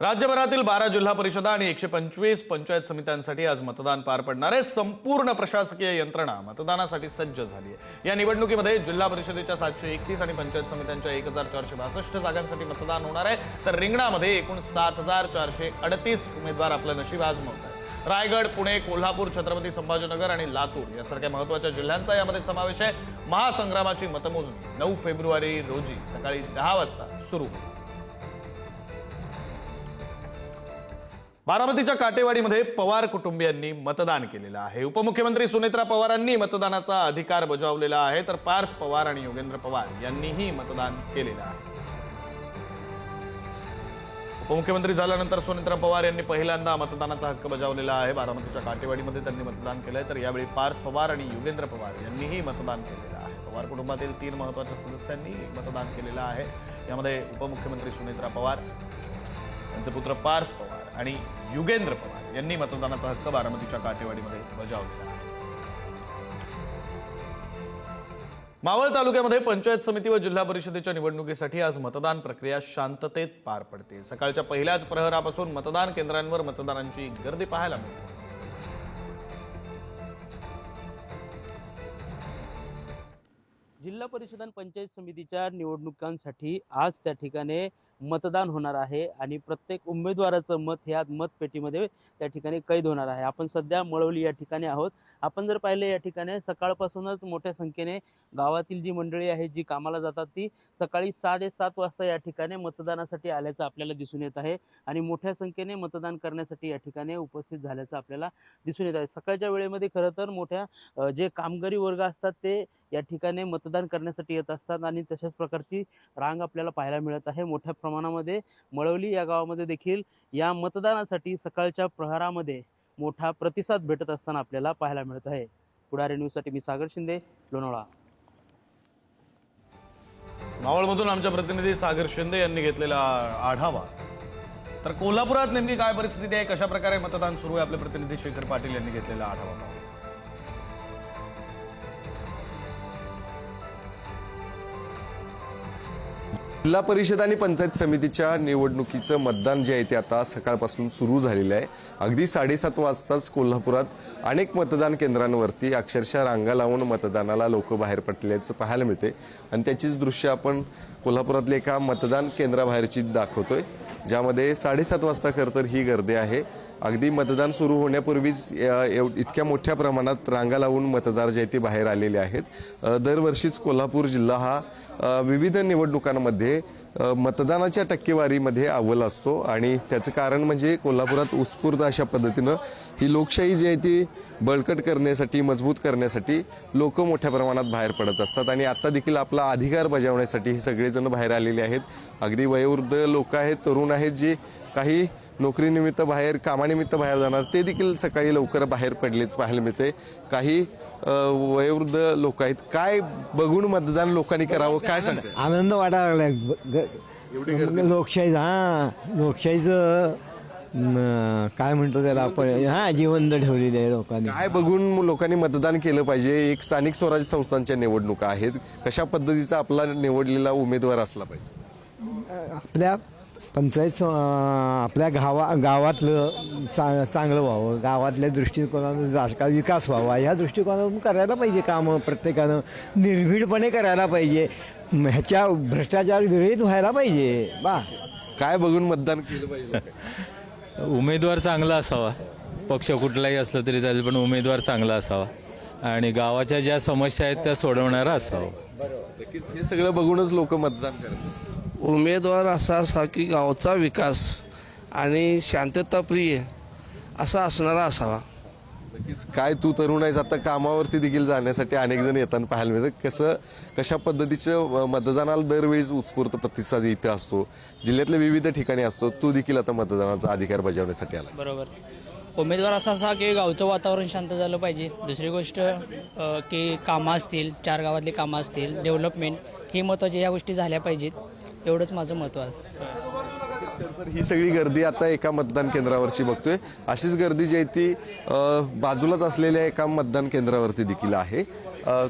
राज्यभरातील 12 जिल्हा परिषदा आणि 125 पंचायत समित्यांसाठी आज मतदान पार पडणार आहे। संपूर्ण प्रशासकीय यंत्रणा मतदानासाठी सज्ज झाली आहे। या निवडणुकीमध्ये जिल्हा परिषदेच्या 731 आणि पंचायत समित्यांच्या 1462 जागांसाठी मतदान होणार आहे, तर रिंगणामध्ये एकूण 7438 उमेदवार आपलं नशीब आजमावत आहेत। रायगड, पुणे, कोल्हापूर, छत्रपती संभाजीनगर आणि लातूर यासारख्या महत्त्वाच्या जिल्ह्यांचा यामध्ये समावेश आहे। महासंग्रामाची मतमोजणी 9 फेब्रुवारी रोजी सकाळी 10 वाजता सुरू होईल। बारामतीच्या काटेवाडीमध्ये पवार कुटुंबियांनी मतदान केलेलं आहे। उपमुख्यमंत्री सुनेत्रा पवारांनी मतदानाचा अधिकार बजावलेला आहे, तर पार्थ पवार आणि योगेंद्र पवार यांनीही मतदान केलेलं आहे। उपमुख्यमंत्री झाल्यानंतर सुनेत्रा पवार यांनी पहिल्यांदा मतदानाचा हक्क बजावलेला आहे। बारामतीच्या काटेवाडीमध्ये त्यांनी मतदान केलंय, तर यावेळी पार्थ पवार आणि योगेंद्र पवार यांनीही मतदान केलेलं आहे। पवार कुटुंबातील 3 महत्त्वाच्या सदस्यांनी मतदान केलेलं आहे। यामध्ये उपमुख्यमंत्री सुनेत्रा पवार, त्यांचे पुत्र पार्थ पवार आणि योगेंद्र पवार यांनी मतदानाचा हक्क बारामतीच्या काटेवाडीमध्ये बजावलेला आहे। मावळ तालुक्यामध्ये पंचायत समिती व जिल्हा परिषदेच्या निवडणुकीसाठी आज मतदान प्रक्रिया शांततेत पार पडते। सकाळच्या पहिल्याच प्रहरापासून मतदान केंद्रांवर मतदारांची गर्दी पाहायला मिळते। जिल्हा परिषद आणि पंचायत समितीच्या निवडणुकांसाठी आज त्या ठिकाणी मतदान होणार आहे आणि प्रत्येक उमेदवाराचं मत हे आज मतपेटीमध्ये त्या ठिकाणी कैद होणार आहे। आपण सध्या मळवली या ठिकाणी आहोत। आपण जर पाहिले या ठिकाणी सकाळपासूनच मोठ्या संख्येने गावातील जी मंडळी आहे, जी कामाला जातात, ती सकाळी 7:30 वाजता या ठिकाणी मतदानासाठी आल्याचं आपल्याला दिसून येत आहे आणि मोठ्या संख्येने मतदान करण्यासाठी या ठिकाणी उपस्थित झाल्याचं आपल्याला दिसून येत आहे। सकाळच्या वेळेमध्ये खरं तर मोठ्या जे कामगारी वर्ग असतात ते या ठिकाणी मतदान करण्यासाठी येत असतात आणि तशाच प्रकारची रांग आपल्याला पाहायला मिळत आहे। मोठ्या प्रमाणामध्ये मळवली या गावामध्ये देखील या मतदानासाठी सकाळच्या प्रहरामध्ये मोठा प्रतिसाद भेटत असताना आपल्याला पाहायला मिळत आहे। पुढारी न्यूजसाठी मी सागर शिंदे, लोणावळा। मावळमधून आमच्या प्रतिनिधी सागर शिंदे यांनी घेतलेला आढावा। तर कोल्हापुरात नेमकी काय परिस्थिती आहे, कशा प्रकारे मतदान सुरू आहे, आपले प्रतिनिधी शेखर पाटील यांनी घेतलेला आढावा। जिल्हा परिषद आणि पंचायत समितीच्या निवडणुकीचं मतदान जे आहे ते आता सकाळपासून सुरू झालेलं आहे। अगदी 7:30 वाजताच कोल्हापुरात अनेक मतदान केंद्रांवरती अक्षरशः रांगा लावून मतदानाला लोक बाहेर पडल्याचं पाहायला मिळते आणि त्याचीच दृश्य आपण कोल्हापुरातले एका मतदान केंद्राबाहेरची दाखवतोय, ज्यामध्ये 7:30 वाजता खरं तर ही गर्दी आहे। अगदी मतदान सुरू होण्यापूर्वीच इतक्या मोठ्या प्रमाणात रांगा लावून मतदार जे ते बाहेर आलेले आहेत। दरवर्षीच कोल्हापूर जिल्हा हा विविध निवडणुकांमध्ये मतदानाच्या टक्केवारीमध्ये अव्वल असतो आणि त्याचं कारण म्हणजे कोल्हापुरात उत्स्फूर्त अशा पद्धतीनं ही लोकशाही जी आहे ती बळकट करण्यासाठी, मजबूत करण्यासाठी लोक मोठ्या प्रमाणात बाहेर पडत असतात आणि आता देखील आपला अधिकार बजावण्यासाठी हे सगळेजण बाहेर आलेले आहेत। अगदी वयोवृद्ध लोक आहेत, तरुण आहेत, जे काही नोकरीनिमित्त बाहेर, कामानिमित्त बाहेर जाणार, ते देखील सकाळी लवकर बाहेर पडलेच पाहायला मिळते। काही वयोवृद्ध लोक आहेत। काय बघून मतदान लोकांनी करावं, काय सांगते? आनंद वाटायला लागलाय। लोकशाहीचं काय म्हणतो त्याला आपण, जिवंत ठेवलेले आहे लोकांनी। काय बघून लोकांनी मतदान केलं पाहिजे? एक स्थानिक स्वराज्य संस्थांच्या निवडणुका आहेत, कशा पद्धतीचा आपला निवडलेला उमेदवार असला पाहिजे? आपल्या पंचायत आपल्या गावातलं चांगलं व्हावं, गावातल्या दृष्टिकोनातून जास्त विकास व्हावा, ह्या दृष्टिकोनातून करायला पाहिजे कामं। प्रत्येकानं निर्भीडपणे करायला पाहिजे, ह्याच्या भ्रष्टाचार विरहित व्हायला पाहिजे। काय बघून मतदान केलं पाहिजे? उमेदवार चांगला असावा, पक्ष कुठलाही असला तरी चालेल, पण उमेदवार चांगला असावा आणि गावाच्या ज्या समस्या आहेत त्या सोडवणारा असावा। नक्कीच हे सगळं बघूनच लोक मतदान करतात। उमेदवार असा की गावचा विकास आणि शांतताप्रिय असा असणारा असावा। नक्कीच काय तू तरुण आहेस, आता कामावरती देखील जाण्यासाठी अनेक जण येताना पाहायला मिळतं। कशा पद्धतीचं मतदानाला दरवेळीच उत्स्फूर्त प्रतिसाद इथे असतो, जिल्ह्यातल्या विविध ठिकाणी असतो, तू देखील आता मतदानाचा अधिकार बजावण्यासाठी आला। बरोबर, उमेदवार असा की गावचं वातावरण शांत झालं पाहिजे। दुसरी गोष्ट की कामं असतील, 4 गावातली कामं असतील, डेव्हलपमेंट ही महत्त्वाची, या गोष्टी झाल्या पाहिजेत, एवढंच माझं महत्त्व आहे। तर ही सगळी गर्दी आता एका मतदान केंद्रावरची बघतोय। अशीच गर्दी जी आहे ती बाजूलाच असलेल्या एका मतदान केंद्रावरती देखील आहे।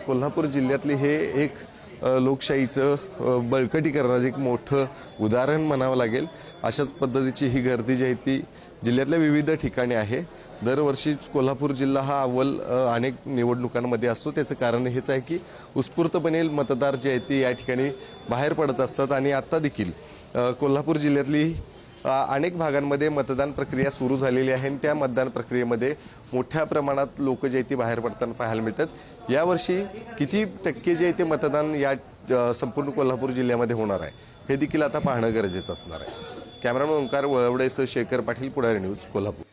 कोल्हापूर जिल्ह्यातली हे एक लोकशाहीचं बळकटीकरणाचं एक मोठं उदाहरण म्हणावं लागेल. अशाच पद्धतीची ही गर्दी जी आहे ती जिल्ह्यातल्या विविध ठिकाणी आहे. दरवर्षीच कोल्हापूर जिल्हा हा अव्वल अनेक निवडणुकांमध्ये असतो. त्याचं कारण हेच आहे की उत्स्फूर्तपणे मतदार जे आहेत ते या ठिकाणी बाहेर पडत असतात आणि आत्ता देखील कोल्हापूर जिल्ह्यातली अनेक भागांमध्ये मतदान प्रक्रिया सुरू झालेली आहे आणि त्या मतदान प्रक्रियेमध्ये मोठ्या प्रमाणात लोक जे आहेत ते बाहेर पडताना पाहायला मिळतात. यावर्षी किती टक्के जे आहे ते मतदान या संपूर्ण कोल्हापूर जिल्ह्यामध्ये होणार आहे हे देखील आता पाहणं गरजेचं असणार आहे. कॅमेरामॅन ओंकार वळवडेसह शेखर पाटील, पुढारी न्यूज, कोल्हापूर.